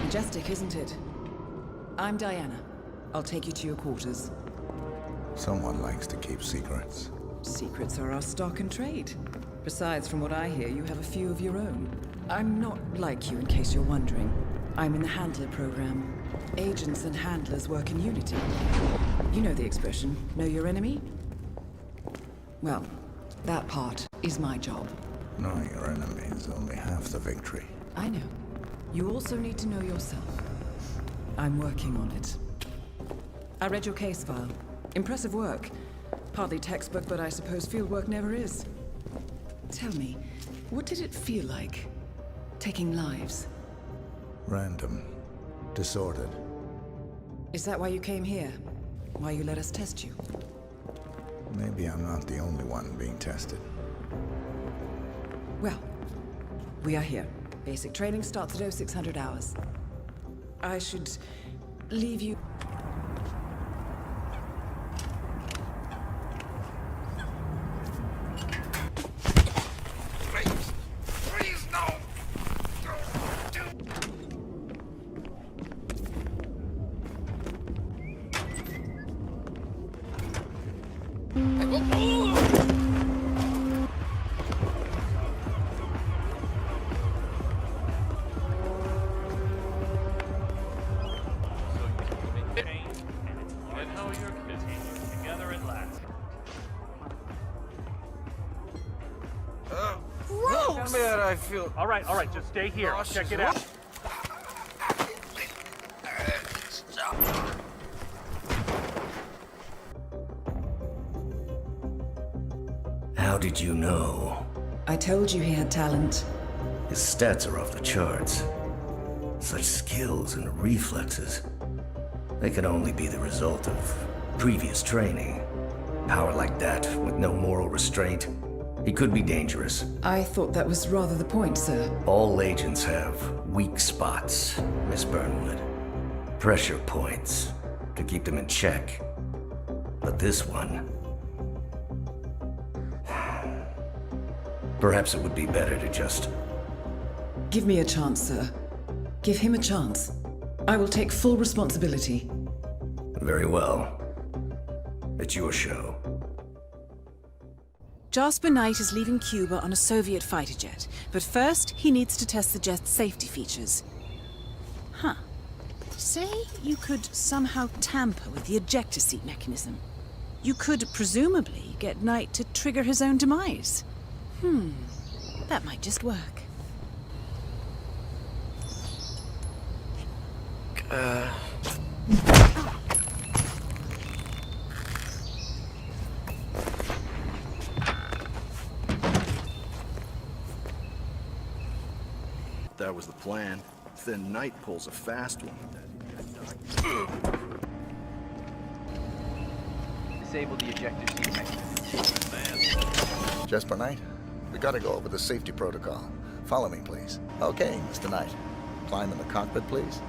Majestic, isn't it? I'm Diana. I'll take you to your quarters. Someone likes to keep secrets. Secrets are our stock and trade. Besides, from what I hear, you have a few of your own. I'm not like you, in case you're wondering. I'm in the Handler program. Agents and handlers work in unity. You know the expression, know your enemy? Well, that part is my job. Knowing your enemy is only half the victory. I know. You also need to know yourself. I'm working on it. I read your case file. Impressive work. Hardly textbook, but I suppose field work never is. Tell me, what did it feel like, taking lives? Random. Disordered. Is that why you came here? Why you let us test you? Maybe I'm not the only one being tested. Well, we are here. Basic training starts at 0600 hours. I should leave you... Please, no! I feel... All right, just stay here. I'll check it out. How did you know? I told you he had talent. His stats are off the charts. Such skills and reflexes. They could only be the result of previous training. Power like that, with no moral restraint. He could be dangerous. I thought that was rather the point, sir. All agents have weak spots, Miss Burnwood. Pressure points to keep them in check. But this one... Perhaps it would be better to just... Give me a chance, sir. Give him a chance. I will take full responsibility. Very well. It's your show. Jasper Knight is leaving Cuba on a Soviet fighter jet, but first he needs to test the jet's safety features. Huh. Say you could somehow tamper with the ejector seat mechanism. You could presumably get Knight to trigger his own demise. That might just work. That was the plan. Then Knight pulls a fast one. Disable the ejector seat mechanism. Jasper Knight, we gotta go over the safety protocol. Follow me, please. Okay, Mr. Knight. Climb in the cockpit, please.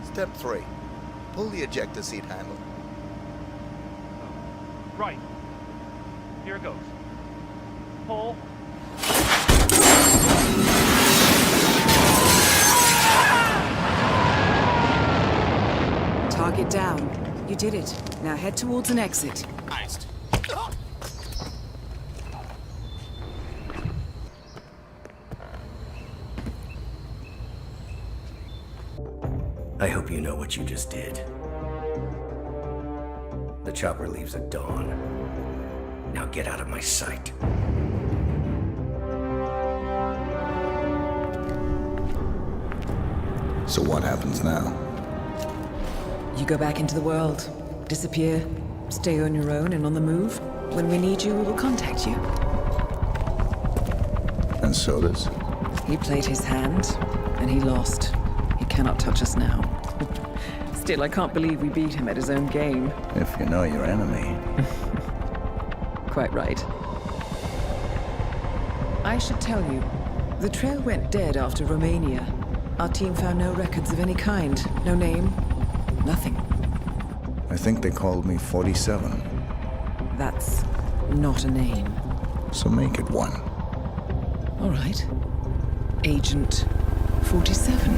Step 3. Pull the ejector seat handle. Right. Here it goes. Pull. Target down. You did it. Now head towards an exit. Iced. I hope you know what you just did. The chopper leaves at dawn. Now get out of my sight. So what happens now? You go back into the world, disappear, stay on your own and on the move. When we need you, we will contact you. And so does? He played his hand, and he lost. He cannot touch us now. Still, I can't believe we beat him at his own game. If you know your enemy. Quite right. I should tell you, the trail went dead after Romania. Our team found no records of any kind. No name. Nothing. I think they called me 47. That's not a name. So make it one. All right. Agent 47.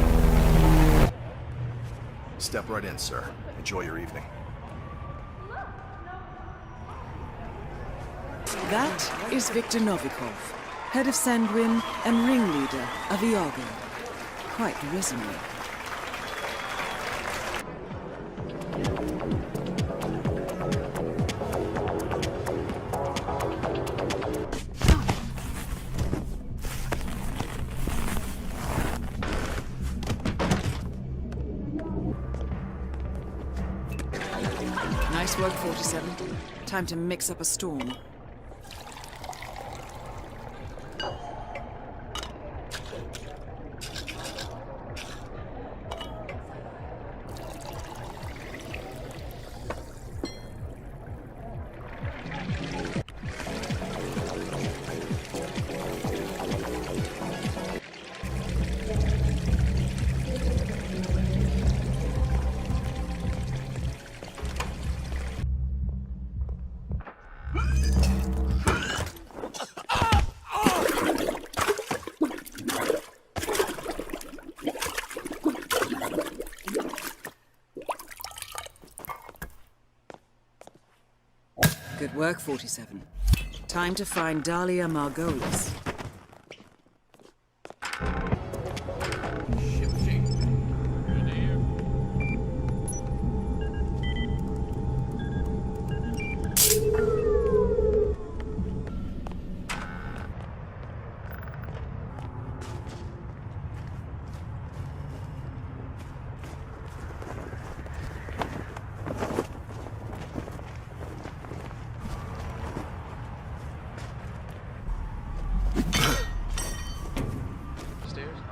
Step right in, sir. Enjoy your evening. That is Viktor Novikov, head of Sanguine and ringleader of Iago. Quite the resume. Nice work, 47. Time to mix up a storm. Good work, 47. Time to find Dahlia Margolis.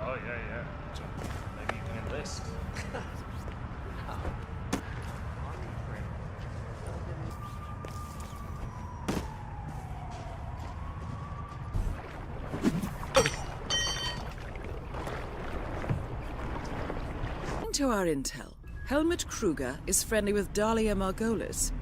Oh, yeah. So maybe you can enlist. To our intel, Helmut Kruger is friendly with Dahlia Margolis.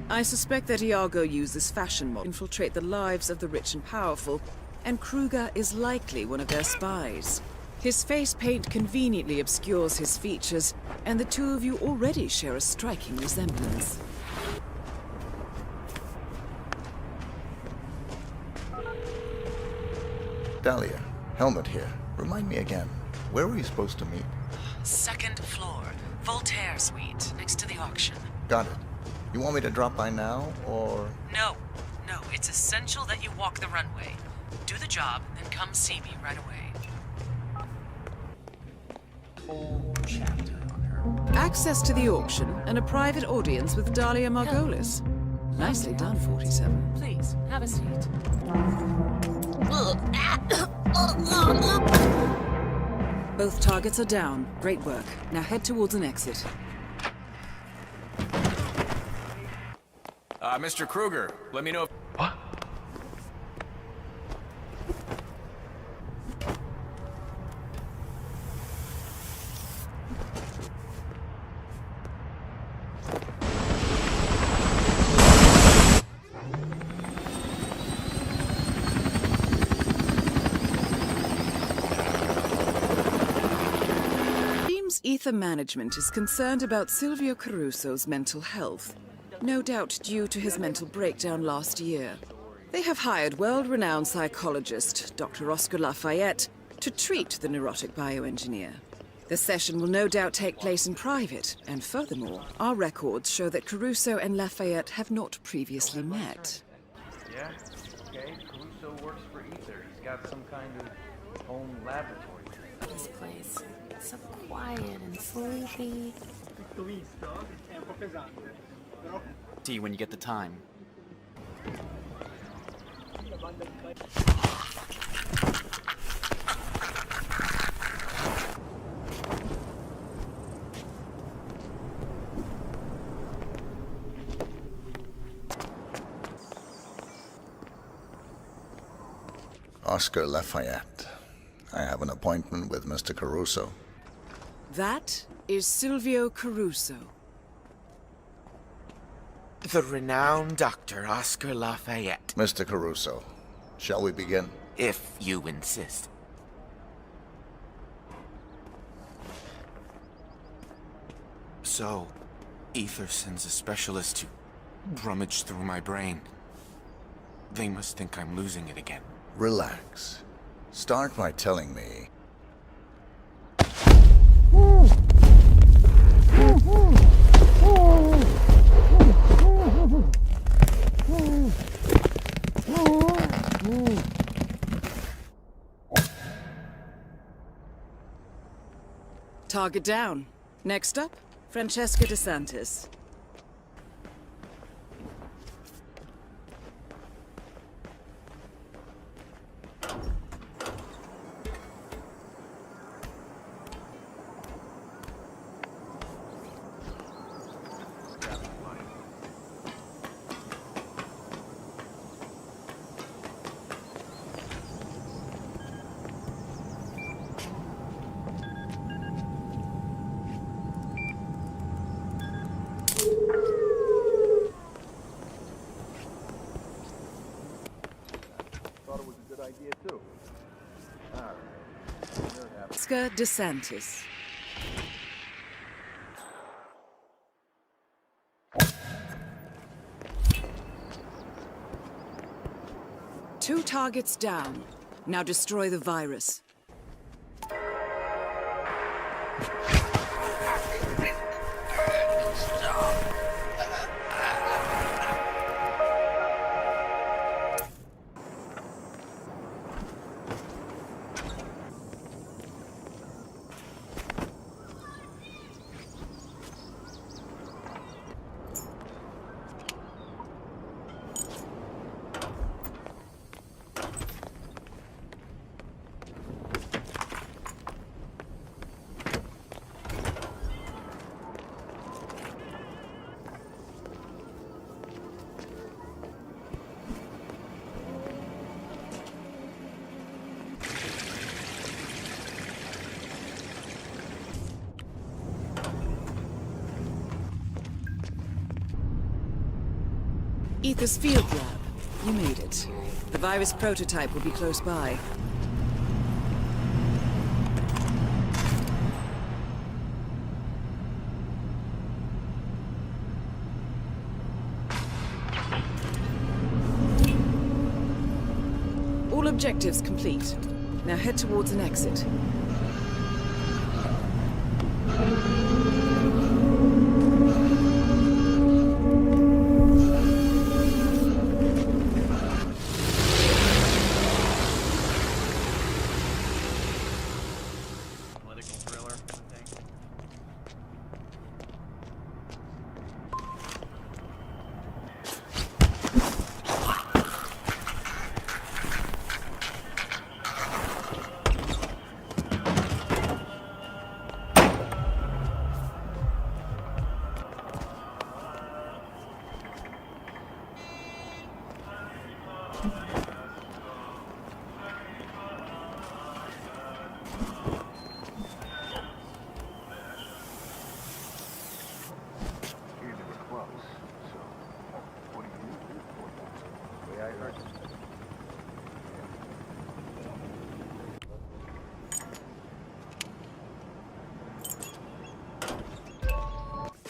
I suspect that Iago uses fashion mob to infiltrate the lives of the rich and powerful, and Kruger is likely one of their spies. His face paint conveniently obscures his features, and the two of you already share a striking resemblance. Dahlia, Helmut here. Remind me again, where were you supposed to meet? Second floor, Voltaire Suite, next to the auction. Got it. You want me to drop by now, or...? No, it's essential that you walk the runway. Do the job, then come see me right away. Full chapter on her. Access to the auction and a private audience with Dahlia Margolis. Nicely done, 47. Please, have a seat. Both targets are down. Great work. Now head towards an exit. Mr. Kruger, let me know if... What? Ether Management is concerned about Silvio Caruso's mental health, no doubt due to his mental breakdown last year. They have hired world-renowned psychologist Dr. Oscar Lafayette to treat the neurotic bioengineer. The session will no doubt take place in private, and furthermore, our records show that Caruso and Lafayette have not previously met. Yeah? Okay, Caruso works for Ether. He's got some kind of home laboratory. This place. So quiet and sleepy. See when you get the time. Oscar Lafayette. I have an appointment with Mr. Caruso. That is Silvio Caruso. The renowned Dr. Oscar Lafayette. Mr. Caruso, shall we begin? If you insist. So, Ether sends a specialist to rummage through my brain. They must think I'm losing it again. Relax. Start by telling me. Target down. Next up, Francesca DeSantis. Francesca DeSantis. Two targets down. Now destroy the virus. Ether's field lab. You made it. The virus prototype will be close by. All objectives complete. Now head towards an exit.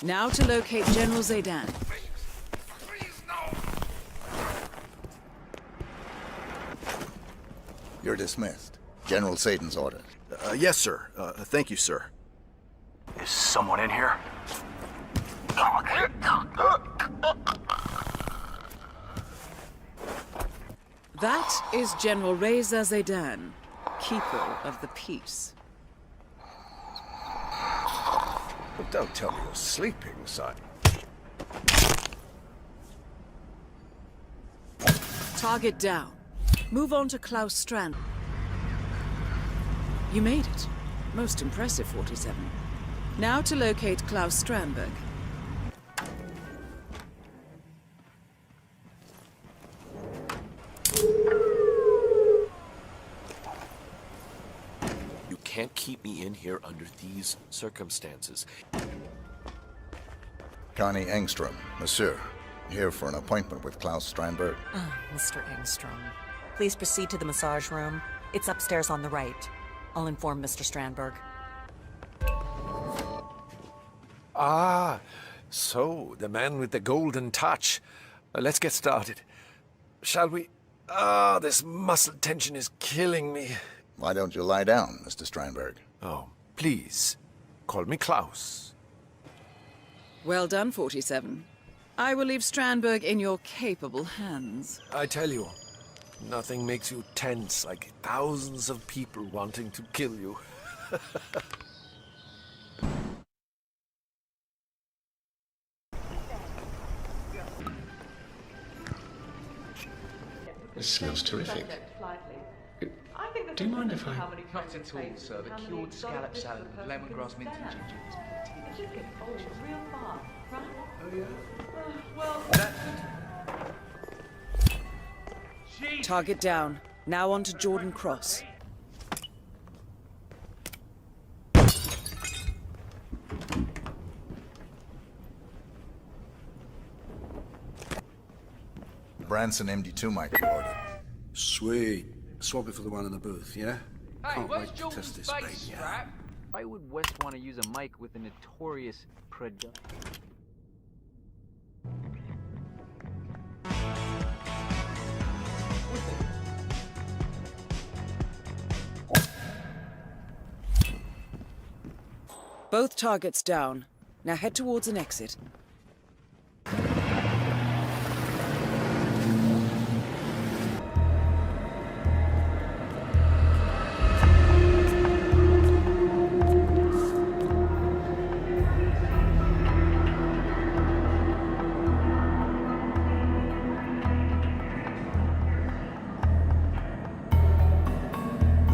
Now to locate General Zaydan. You're dismissed. General Zaydan's orders. Yes, sir. Thank you, sir. Is someone in here? That is General Reza Zaydan, Keeper of the Peace. But don't tell me you're sleeping, son. Target down. Move on to Klaus Strand. You made it. Most impressive, 47. Now to locate Klaus Strandberg. You can't keep me in here under these circumstances. Connie Engstrom, monsieur. Here for an appointment with Klaus Strandberg. Mr. Engstrom. Please proceed to the massage room. It's upstairs on the right. I'll inform Mr. Strandberg. Ah, so the man with the golden touch. Let's get started. Shall we? Ah, this muscle tension is killing me. Why don't you lie down, Mr. Strandberg? Oh, please. Call me Klaus. Well done, 47. I will leave Strandberg in your capable hands. I tell you, nothing makes you tense like thousands of people wanting to kill you. This smells terrific. Do you mind if I... Not at all, sir. The cured scallop salad with lemongrass, mint and ginger is particularly real fast, right? well. Target down. Now on to Jordan Cross. Branson MD2 mic you ordered. Sweet. Swap it for the one in the booth, yeah? Hey, Can't where's wait to Jordan's test this space baby strap? Why would West want to use a mic with a notorious product? Both targets down. Now head towards an exit.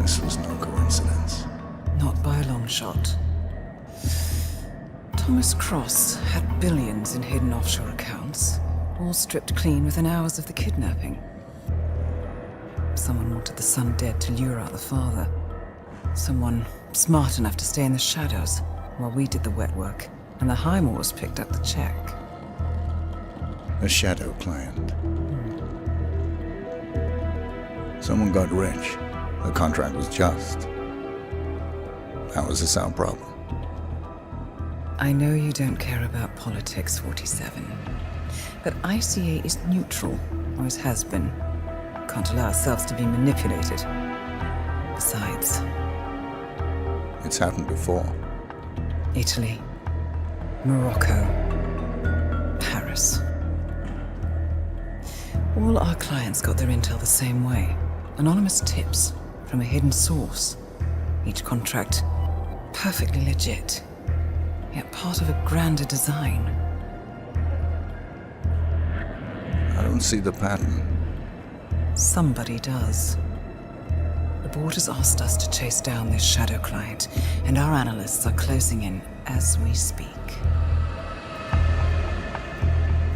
This was no coincidence. Not by a long shot. Thomas Cross had billions in hidden offshore accounts, all stripped clean within hours of the kidnapping. Someone wanted the son dead to lure out the father. Someone smart enough to stay in the shadows while we did the wet work, and the Highmores picked up the check. A shadow client. Someone got rich. The contract was just. How is this our problem? I know you don't care about politics, 47. But ICA is neutral, always has been. Can't allow ourselves to be manipulated. Besides... It's happened before. Italy, Morocco, Paris. All our clients got their intel the same way. Anonymous tips from a hidden source. Each contract perfectly legit, yet part of a grander design. I don't see the pattern. Somebody does. The board has asked us to chase down this shadow client, and our analysts are closing in as we speak.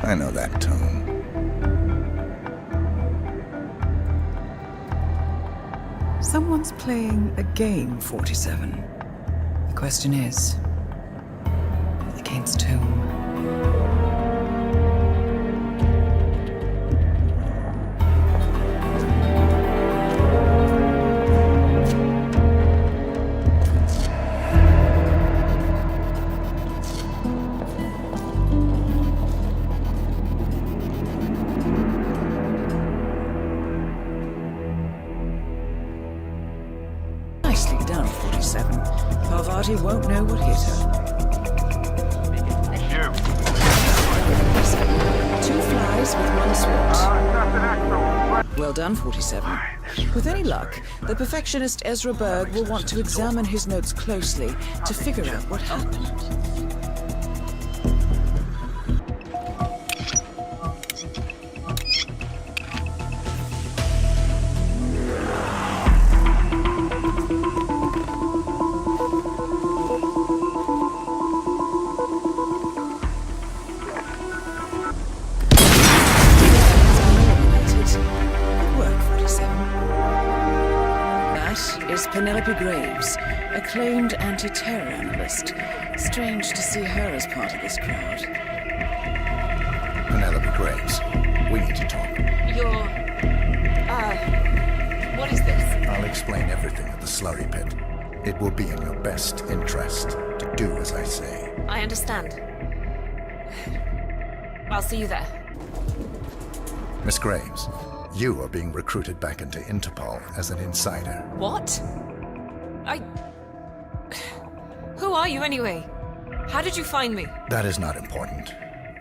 I know that tone. Someone's playing a game, 47. The question is, against whom? Nicely done, 47. Parvati won't know what hit her. Two flies with one swat. Well done, 47. With any luck, the perfectionist Ezra Berg will want to examine his notes closely to figure out what happened. Is Penelope Graves, acclaimed anti-terror analyst. Strange to see her as part of this crowd. Penelope Graves, we need to talk. What is this? I'll explain everything at the slurry pit. It will be in your best interest to do as I say. I understand. I'll see you there. Miss Graves, you are being recruited back into Interpol as an insider. What? Who are you anyway? How did you find me? That is not important.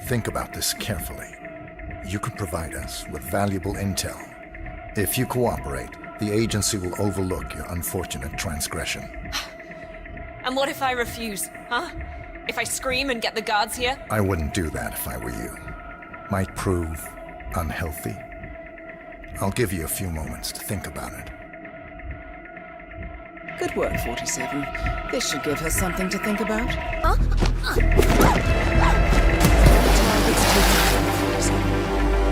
Think about this carefully. You can provide us with valuable intel. If you cooperate, the agency will overlook your unfortunate transgression. And what if I refuse, huh? If I scream and get the guards here? I wouldn't do that if I were you. Might prove unhealthy. I'll give you a few moments to think about it. Good work, 47. This should give her something to think about. Huh? Target's taken.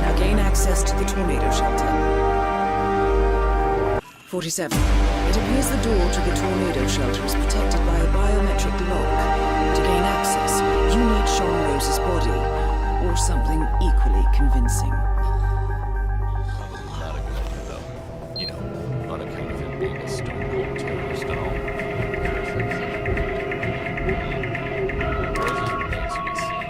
Now gain access to the tornado shelter. 47. It appears the door to the tornado shelter is protected by a biometric lock. To gain access, you need Sean Rose's body, or something equally convincing. Not a good idea, though. You know, on account of him being a stone cold terrorist and all. Roses remains to be seen.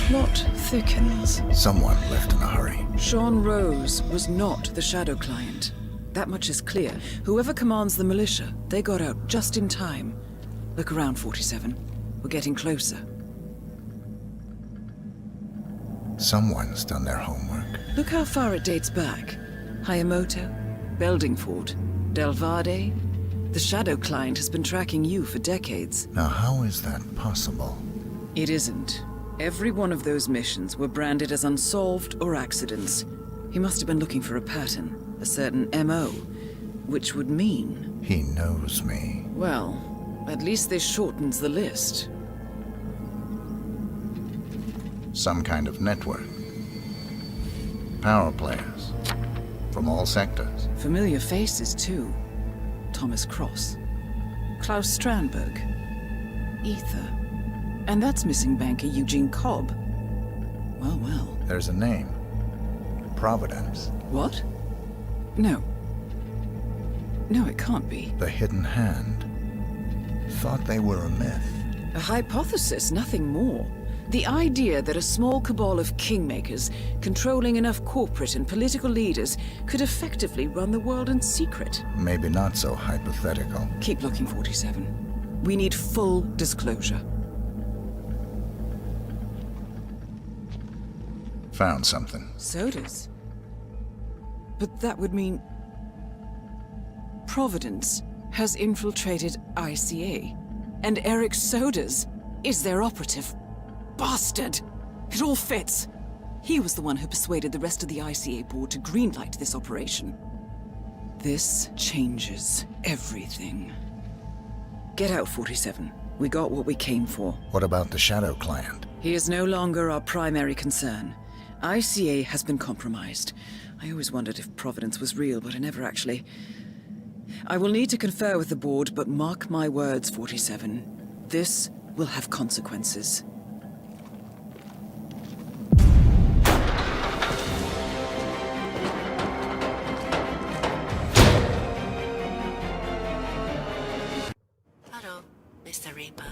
Plot thickens. Someone left in a hurry. Sean Rose was not the Shadow Client. That much is clear. Whoever commands the militia, they got out just in time. Look around, 47. We're getting closer. Someone's done their homework. Look how far it dates back. Hayamoto, Beldingford, Delvade. The Shadow Client has been tracking you for decades. Now, how is that possible? It isn't. Every one of those missions were branded as unsolved or accidents. He must have been looking for a pattern, a certain MO, which would mean... He knows me. Well, at least this shortens the list. Some kind of network. Power players. From all sectors. Familiar faces, too. Thomas Cross. Klaus Strandberg. Ether. And that's missing banker Eugene Cobb. Well, well. There's a name. Providence. What? No. No, it can't be. The Hidden Hand. Thought they were a myth. A hypothesis, nothing more. The idea that a small cabal of kingmakers, controlling enough corporate and political leaders, could effectively run the world in secret. Maybe not so hypothetical. Keep looking, 47. We need full disclosure. Found something. Sodas? But that would mean... Providence has infiltrated ICA. And Eric Sodas is their operative. Bastard! It all fits. He was the one who persuaded the rest of the ICA board to greenlight this operation. This changes everything. Get out, 47. We got what we came for. What about the Shadow Client? He is no longer our primary concern. ICA has been compromised. I always wondered if Providence was real, but I never actually... I will need to confer with the board, but mark my words, 47. This will have consequences. Hello, Mr. Reaper.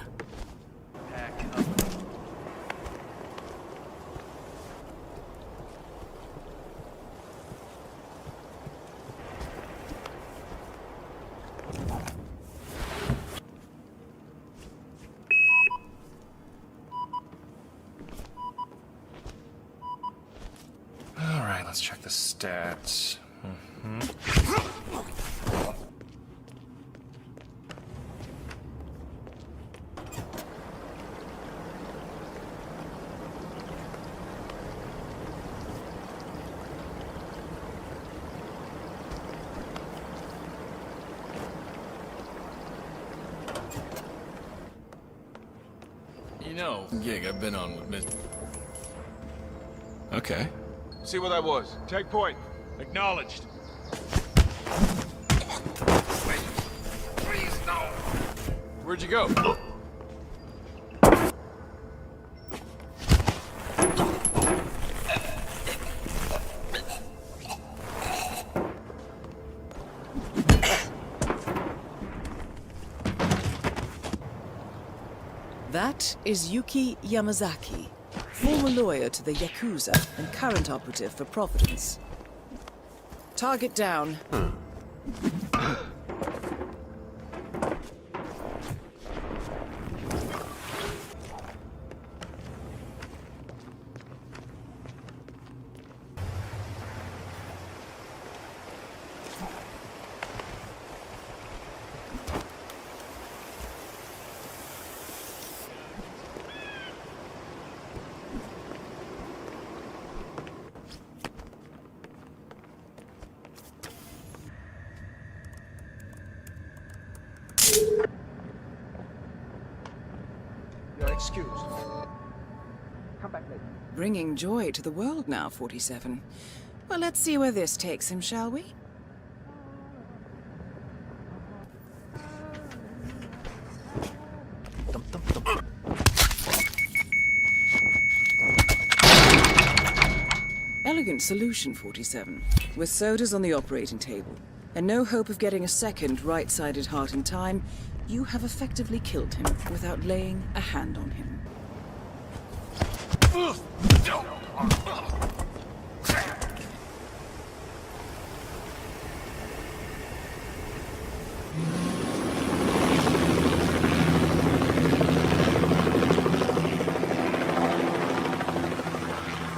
Alright, let's check the stats. You know, gig I've been on with Miss... Okay. See what that was. Take point. Acknowledged. Wait. Please, no. Where'd you go? That is Yuki Yamazaki, former lawyer to the Yakuza and current operative for Providence. Target down. You're excused. Come back later. Bringing joy to the world now, 47. Well, let's see where this takes him, shall we? Elegant solution, 47. With sodas on the operating table, and no hope of getting a second right-sided heart in time, you have effectively killed him without laying a hand on him.